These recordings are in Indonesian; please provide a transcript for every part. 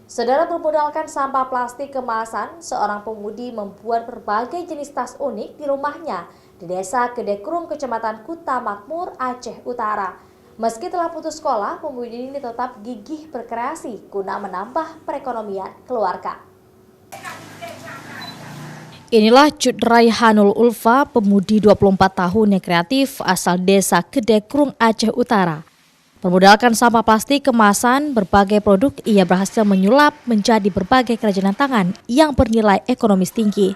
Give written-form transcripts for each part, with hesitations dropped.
Saudara, bermodalkan sampah plastik kemasan, seorang pemudi membuat berbagai jenis tas unik di rumahnya di Desa Kedekrung, Kecamatan Kuta Makmur, Aceh Utara. Meski telah putus sekolah, pemudi ini tetap gigih berkreasi guna menambah perekonomian keluarga. Inilah Cut Raihanul Ulfa, pemudi 24 tahun yang kreatif asal Desa Kedekrung, Aceh Utara. Bermodalkan sampah plastik kemasan, berbagai produk ia berhasil menyulap menjadi berbagai kerajinan tangan yang bernilai ekonomis tinggi.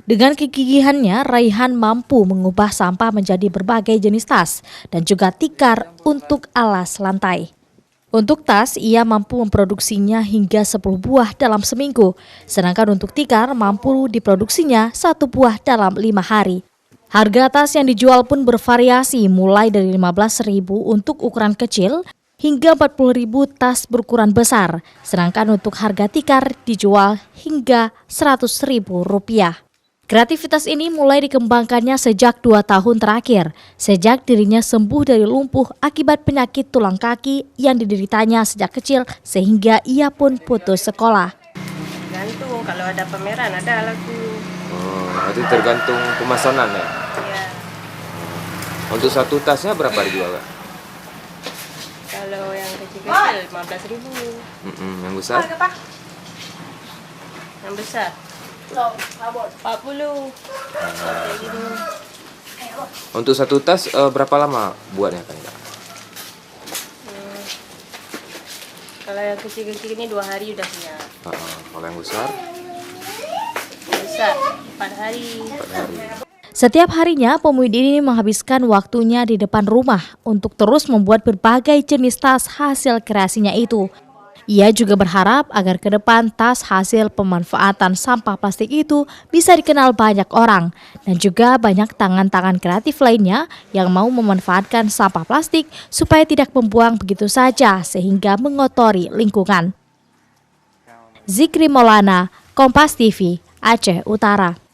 Dengan kegigihannya, Raihan mampu mengubah sampah menjadi berbagai jenis tas dan juga tikar untuk alas lantai. Untuk tas, ia mampu memproduksinya hingga 10 buah dalam seminggu, sedangkan untuk tikar mampu diproduksinya 1 buah dalam 5 hari. Harga tas yang dijual pun bervariasi mulai dari 15.000 untuk ukuran kecil hingga 40.000 tas berukuran besar, sedangkan untuk harga tikar dijual hingga Rp100.000. Kreativitas ini mulai dikembangkannya sejak 2 tahun terakhir, sejak dirinya sembuh dari lumpuh akibat penyakit tulang kaki yang dideritanya sejak kecil sehingga ia pun putus sekolah. Gantung, kalau ada pameran ada lagu. Itu tergantung pemesanan ya? Iya. Untuk satu tasnya berapa dijual? Kalau yang kecil-kecil 15.000. Yang besar? Yang besar 40. Untuk satu tas berapa lama buatnya kan? Kalau yang kecil-kecil ini 2 hari udah siap. Kalau yang besar? Besar 4 hari. Setiap harinya, pemudi ini menghabiskan waktunya di depan rumah untuk terus membuat berbagai jenis tas hasil kreasinya itu. Ia juga berharap agar ke depan tas hasil pemanfaatan sampah plastik itu bisa dikenal banyak orang dan juga banyak tangan-tangan kreatif lainnya yang mau memanfaatkan sampah plastik supaya tidak membuang begitu saja sehingga mengotori lingkungan. Zikri Maulana, Kompas TV, Aceh Utara.